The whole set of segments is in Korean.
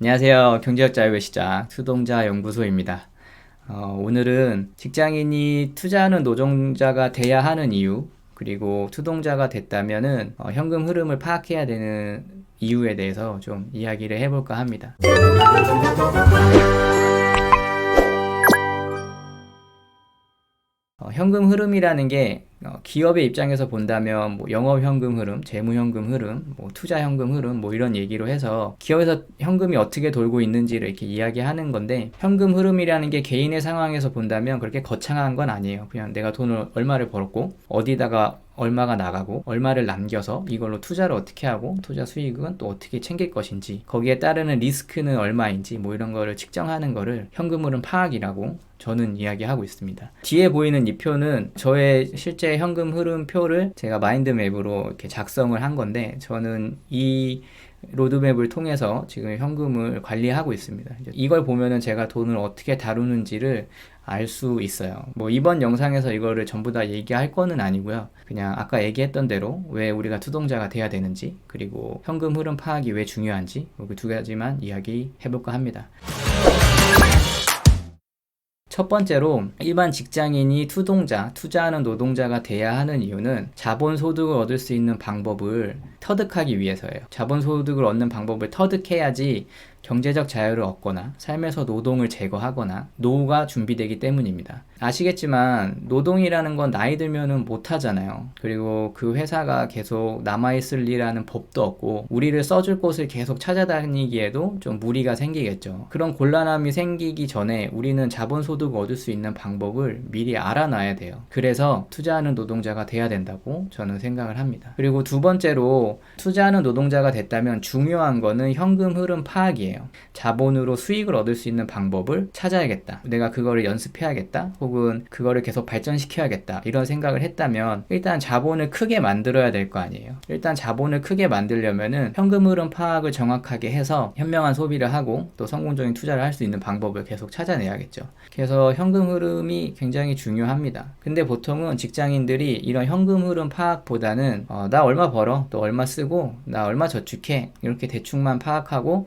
안녕하세요. 경제적 자유의 시작 투동자 연구소입니다. 오늘은 직장인이 투자하는 노동자가 돼야 하는 이유, 그리고 투동자가 됐다면은 현금 흐름을 파악해야 되는 이유에 대해서 좀 이야기를 해볼까 합니다. 현금 흐름이라는 게 기업의 입장에서 본다면 뭐 영업 현금 흐름, 재무 현금 흐름, 뭐 투자 현금 흐름 뭐 이런 얘기로 해서 기업에서 현금이 어떻게 돌고 있는지를 이렇게 이야기하는 건데, 현금 흐름이라는 게 개인의 상황에서 본다면 그렇게 거창한 건 아니에요. 그냥 내가 돈을 얼마를 벌었고 어디다가 얼마가 나가고 얼마를 남겨서 이걸로 투자를 어떻게 하고 투자 수익은 또 어떻게 챙길 것인지, 거기에 따르는 리스크는 얼마인지 뭐 이런 거를 측정하는 거를 현금 흐름 파악이라고 저는 이야기하고 있습니다. 뒤에 보이는 이 표는 저의 실제 현금 흐름 표를 제가 마인드맵으로 이렇게 작성을 한 건데, 저는 이 로드맵을 통해서 지금 현금을 관리하고 있습니다. 이걸 보면은 제가 돈을 어떻게 다루는지를 알 수 있어요. 뭐 이번 영상에서 이거를 전부 다 얘기할 거는 아니고요. 그냥 아까 얘기했던 대로 왜 우리가 투동자가 돼야 되는지, 그리고 현금 흐름 파악이 왜 중요한지, 그 두 가지만 이야기 해볼까 합니다. 첫 번째로, 일반 직장인이 투자하는 노동자가 돼야 하는 이유는 자본소득을 얻을 수 있는 방법을 터득하기 위해서예요. 자본소득을 얻는 방법을 터득해야지 경제적 자유를 얻거나 삶에서 노동을 제거하거나 노후가 준비되기 때문입니다. 아시겠지만 노동이라는 건 나이 들면은 못 하잖아요. 그리고 그 회사가 계속 남아있을 리라는 법도 없고, 우리를 써줄 곳을 계속 찾아다니기에도 좀 무리가 생기겠죠. 그런 곤란함이 생기기 전에 우리는 자본소득을 얻을 수 있는 방법을 미리 알아놔야 돼요. 그래서 투자하는 노동자가 돼야 된다고 저는 생각을 합니다. 그리고 두 번째로, 투자하는 노동자가 됐다면 중요한 거는 현금 흐름 파악이에요. 자본으로 수익을 얻을 수 있는 방법을 찾아야겠다, 내가 그거를 연습해야겠다, 혹은 그거를 계속 발전시켜야겠다, 이런 생각을 했다면 일단 자본을 크게 만들어야 될 거 아니에요. 일단 자본을 크게 만들려면은 현금 흐름 파악을 정확하게 해서 현명한 소비를 하고 또 성공적인 투자를 할 수 있는 방법을 계속 찾아내야겠죠. 그래서 현금 흐름이 굉장히 중요합니다. 근데 보통은 직장인들이 이런 현금 흐름 파악보다는 나 얼마 벌어, 또 얼마 쓰고, 나 얼마 저축해, 이렇게 대충만 파악하고,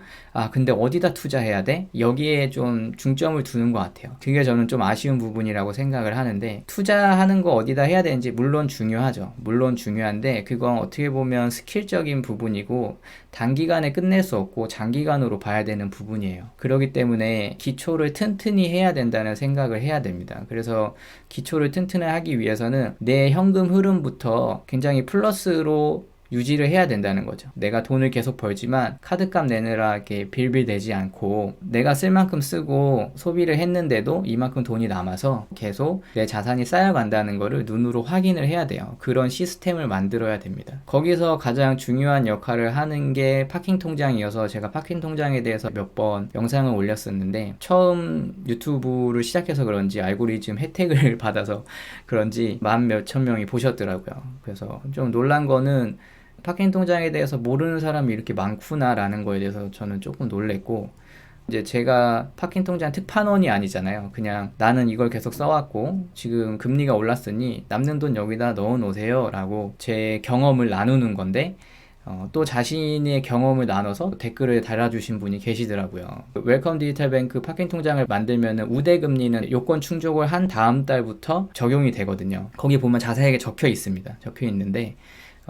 근데 어디다 투자해야 돼? 여기에 좀 중점을 두는 것 같아요. 그게 저는 좀 아쉬운 부분이라고 생각을 하는데, 투자하는 거 어디다 해야 되는지 물론 중요하죠. 물론 중요한데 그건 어떻게 보면 스킬적인 부분이고 단기간에 끝낼 수 없고 장기간으로 봐야 되는 부분이에요. 그렇기 때문에 기초를 튼튼히 해야 된다는 생각을 해야 됩니다. 그래서 기초를 튼튼하게 하기 위해서는 내 현금 흐름부터 굉장히 플러스로 유지를 해야 된다는 거죠. 내가 돈을 계속 벌지만 카드값 내느라 이렇게 빌빌대지 않고 내가 쓸 만큼 쓰고 소비를 했는데도 이만큼 돈이 남아서 계속 내 자산이 쌓여간다는 거를 눈으로 확인을 해야 돼요. 그런 시스템을 만들어야 됩니다. 거기서 가장 중요한 역할을 하는 게 파킹 통장이어서 제가 파킹 통장에 대해서 몇 번 영상을 올렸었는데, 처음 유튜브를 시작해서 그런지 알고리즘 혜택을 받아서 그런지 만 몇천 명이 보셨더라고요. 그래서 좀 놀란 거는 파킹 통장에 대해서 모르는 사람이 이렇게 많구나라는 거에 대해서 저는 조금 놀랬고, 이제 제가 파킹 통장 특판원이 아니잖아요. 그냥 나는 이걸 계속 써왔고 지금 금리가 올랐으니 남는 돈 여기다 넣어 놓으세요 라고 제 경험을 나누는 건데, 또 자신의 경험을 나눠서 댓글을 달아주신 분이 계시더라고요. 웰컴 디지털뱅크 파킹 통장을 만들면 우대금리는 요건 충족을 한 다음 달부터 적용이 되거든요. 거기 보면 자세하게 적혀 있습니다. 적혀 있는데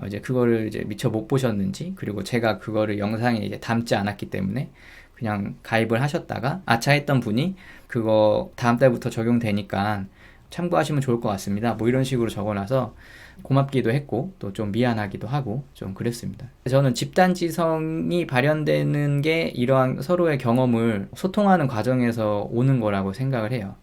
이제 그거를 이제 미처 못 보셨는지, 그리고 제가 그거를 영상에 이제 담지 않았기 때문에 그냥 가입을 하셨다가 아차 했던 분이 그거 다음 달부터 적용되니까 참고하시면 좋을 것 같습니다, 뭐 이런 식으로 적어놔서 고맙기도 했고 또 좀 미안하기도 하고 좀 그랬습니다. 저는 집단지성이 발현되는 게 이러한 서로의 경험을 소통하는 과정에서 오는 거라고 생각을 해요.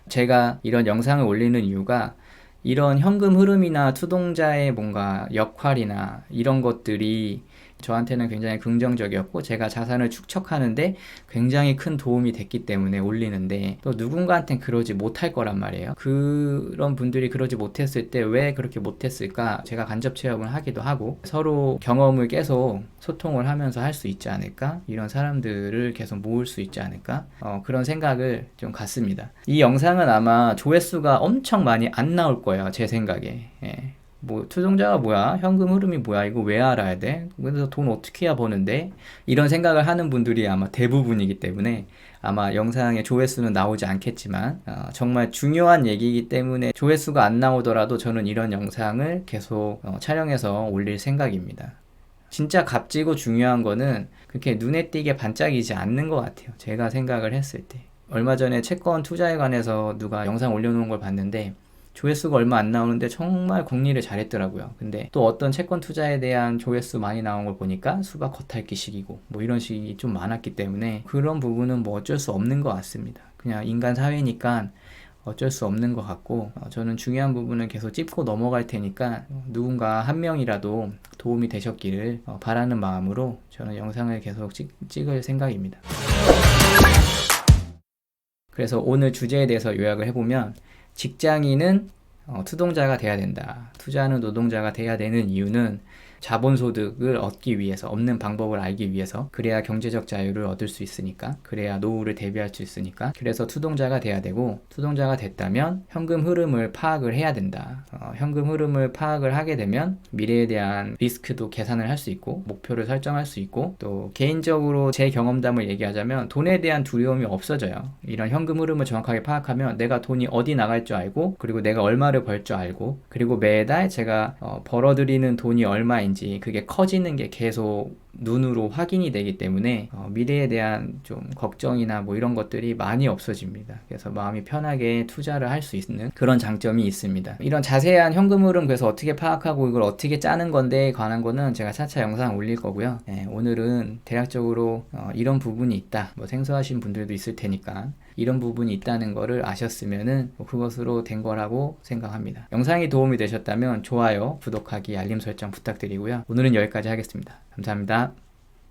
제가 이런 영상을 올리는 이유가 이런 현금 흐름이나 투동자의 뭔가 역할이나 이런 것들이 저한테는 굉장히 긍정적이었고 제가 자산을 축적하는데 굉장히 큰 도움이 됐기 때문에 올리는데, 또 누군가한테는 그러지 못할 거란 말이에요. 그런 분들이 그러지 못했을 때 왜 그렇게 못했을까 제가 간접 체험을 하기도 하고 서로 경험을 계속 소통을 하면서 할 수 있지 않을까, 이런 사람들을 계속 모을 수 있지 않을까, 그런 생각을 좀 갖습니다. 이 영상은 아마 조회수가 엄청 많이 안 나올 거예요, 제 생각에. 예. 뭐 투동자가 뭐야? 현금 흐름이 뭐야? 이거 왜 알아야 돼? 그래서 돈 어떻게 해야 버는데? 이런 생각을 하는 분들이 아마 대부분이기 때문에 아마 영상의 조회수는 나오지 않겠지만 정말 중요한 얘기이기 때문에 조회수가 안 나오더라도 저는 이런 영상을 계속 촬영해서 올릴 생각입니다. 진짜 값지고 중요한 거는 그렇게 눈에 띄게 반짝이지 않는 것 같아요. 제가 생각을 했을 때. 얼마 전에 채권 투자에 관해서 누가 영상 올려놓은 걸 봤는데 조회수가 얼마 안 나오는데 정말 공리를 잘했더라고요. 근데 또 어떤 채권 투자에 대한 조회수 많이 나온 걸 보니까 수박 겉핥기식이고 뭐 이런 식이 좀 많았기 때문에 그런 부분은 뭐 어쩔 수 없는 것 같습니다. 그냥 인간 사회니까 어쩔 수 없는 것 같고 저는 중요한 부분을 계속 짚고 넘어갈 테니까 누군가 한 명이라도 도움이 되셨기를 바라는 마음으로 저는 영상을 계속 찍을 생각입니다. 그래서 오늘 주제에 대해서 요약을 해보면 직장인은 투동자가 돼야 된다. 투자하는 노동자가 돼야 되는 이유는 자본소득을 얻기 위해서, 얻는 방법을 알기 위해서, 그래야 경제적 자유를 얻을 수 있으니까, 그래야 노후를 대비할 수 있으니까, 그래서 투동자가 돼야 되고, 투동자가 됐다면 현금 흐름을 파악을 해야 된다. 현금 흐름을 파악을 하게 되면 미래에 대한 리스크도 계산을 할 수 있고, 목표를 설정할 수 있고, 또 개인적으로 제 경험담을 얘기하자면 돈에 대한 두려움이 없어져요. 이런 현금 흐름을 정확하게 파악하면 내가 돈이 어디 나갈 줄 알고, 그리고 내가 얼마를 벌 줄 알고, 그리고 매달 제가 벌어들이는 돈이 얼마인지 그게 커지는 게 계속 눈으로 확인이 되기 때문에 미래에 대한 좀 걱정이나 뭐 이런 것들이 많이 없어집니다. 그래서 마음이 편하게 투자를 할 수 있는 그런 장점이 있습니다. 이런 자세한 현금 흐름 그래서 어떻게 파악하고 이걸 어떻게 짜는 건데에 관한 거는 제가 차차 영상 올릴 거고요. 오늘은 대략적으로 이런 부분이 있다. 뭐 생소하신 분들도 있을 테니까 이런 부분이 있다는 거를 아셨으면은 그것으로 된 거라고 생각합니다. 영상이 도움이 되셨다면 좋아요, 구독하기, 알림 설정 부탁드리고요. 오늘은 여기까지 하겠습니다. 감사합니다.